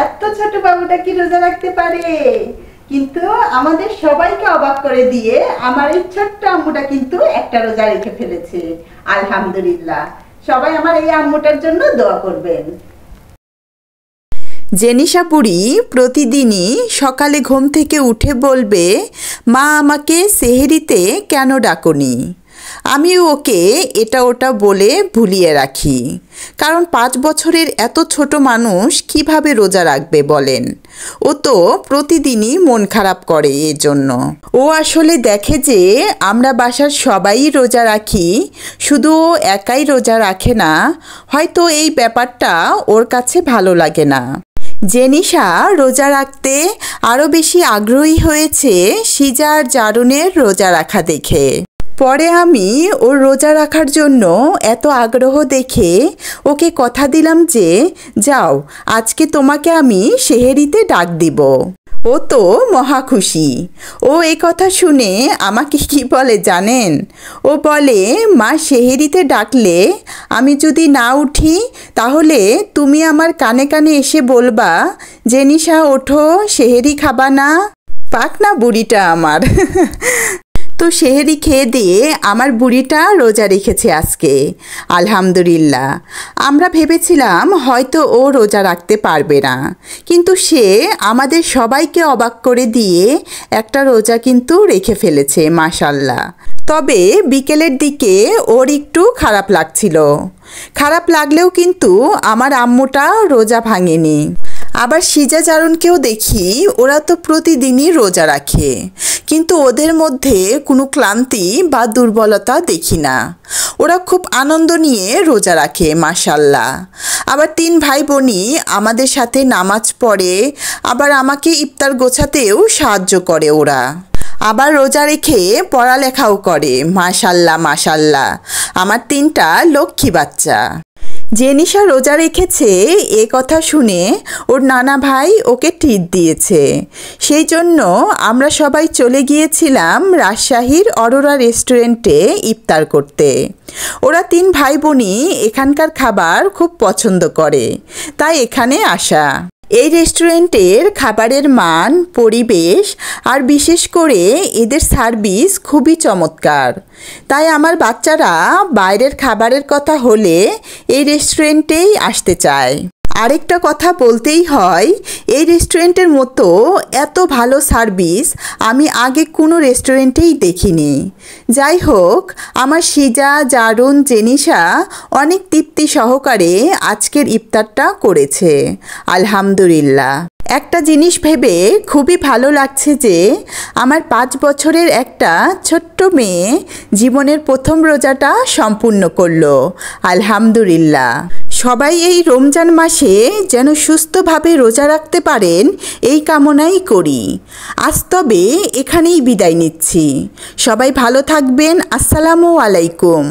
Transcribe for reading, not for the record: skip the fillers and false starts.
এত ছোট বাবুটা কি রোজা রাখতে পারে? কিন্তু আমাদের সবাইকে অবাক করে দিয়ে আমার এই ছোট্ট আম্মুটা কিন্তু একটা রোজা রেখে ফেলেছে। আলহামদুলিল্লাহ, সবাই আমার এই আম্মুটার জন্য দোয়া করবেন। জেনিশা বুড়ি প্রতিদিনই সকালে ঘুম থেকে উঠে বলবে, মা আমাকে সেহরিতে কেন ডাকনি? আমি ওকে এটা ওটা বলে ভুলিয়ে রাখি, কারণ 5 বছরের এত ছোট মানুষ কিভাবে রোজা রাখবে বলেন? ও তো প্রতিদিনই মন খারাপ করে এজন্য। ও আসলে দেখে যে আমরা বাসার সবাই রোজা রাখি, শুধু ও একাই রোজা রাখে না, হয়তো এই ব্যাপারটা ওর কাছে ভালো লাগে না। জেনিশা রোজা রাখতে আরও বেশি আগ্রহী হয়েছে সিজা আর জারুনের রোজা রাখা দেখে। পরে আমি ওর রোজা রাখার জন্য এত আগ্রহ দেখে ওকে কথা দিলাম যে, যাও আজকে তোমাকে আমি সেহরিতে ডাক দিব। ও তো মহা খুশি। ও এই কথা শুনে আমাকে কি বলে জানেন? ও বলে, মা সেহরিতে ডাকলে আমি যদি না উঠি তাহলে তুমি আমার কানে কানে এসে বলবা, জেনিশা ওঠো, সেহরি খাবা না? পাক না বুড়িটা আমার। তো সেহরি খেয়ে দিয়ে আমার বুড়িটা রোজা রেখেছে আজকে, আলহামদুলিল্লাহ। আমরা ভেবেছিলাম হয়তো ও রোজা রাখতে পারবে না, কিন্তু সে আমাদের সবাইকে অবাক করে দিয়ে একটা রোজা কিন্তু রেখে ফেলেছে, মাশাল্লাহ। তবে বিকেলের দিকে ওর একটু খারাপ লাগছিল। খারাপ লাগলেও কিন্তু আমার আম্মুটা রোজা ভাঙেনি। আবার সিজা জারুনকেও দেখি, ওরা তো প্রতিদিনই রোজা রাখে, কিন্তু ওদের মধ্যে কোনো ক্লান্তি বা দুর্বলতা দেখি না। ওরা খুব আনন্দ নিয়ে রোজা রাখে, মাশাল্লাহ। আবার 3 ভাই বোনই আমাদের সাথে নামাজ পড়ে, আবার আমাকে ইফতার গোছাতেও সাহায্য করে ওরা। আবার রোজা রেখে পড়ালেখাও করে, মাশাল্লাহ মাশাল্লাহ। আমার 3টা লক্ষ্মী বাচ্চা। জেনিশা রোজা রেখেছে এ কথা শুনে ওর নানা ভাই ওকে ট্রিট দিয়েছে। সেই জন্য আমরা সবাই চলে গিয়েছিলাম রাজশাহীর অরোরা রেস্টুরেন্টে ইফতার করতে। ওরা 3 ভাই বোনই এখানকার খাবার খুব পছন্দ করে, তাই এখানে আসা। এই রেস্টুরেন্টের খাবারের মান, পরিবেশ আর বিশেষ করে এদের সার্ভিস খুবই চমৎকার। তাই আমার বাচ্চারা বাইরের খাবারের কথা হলে এই রেস্টুরেন্টেই আসতে চায়। আরেকটা কথা বলতেই হয়, এই রেস্টুরেন্টের মতো এত ভালো সার্ভিস আমি আগে কোনো রেস্টুরেন্টেই দেখিনি। যাই হোক, আমার সিজা, জারুন, জেনিশা অনেক তৃপ্তি সহকারে আজকের ইফতারটা করেছে, আলহামদুলিল্লাহ। একটা জিনিস ভেবে খুবই ভালো লাগছে যে আমার 5 বছরের একটা ছোট্ট মেয়ে জীবনের প্রথম রোজাটা সম্পূর্ণ করলো, আলহামদুলিল্লাহ। সবাই এই রমজান মাসে যেন সুস্থভাবে রোজা রাখতে পারেন এই কামনাই করি। আজ তবে এখানেই বিদায় নিচ্ছি। সবাই ভালো থাকবেন। আসসালামু আলাইকুম।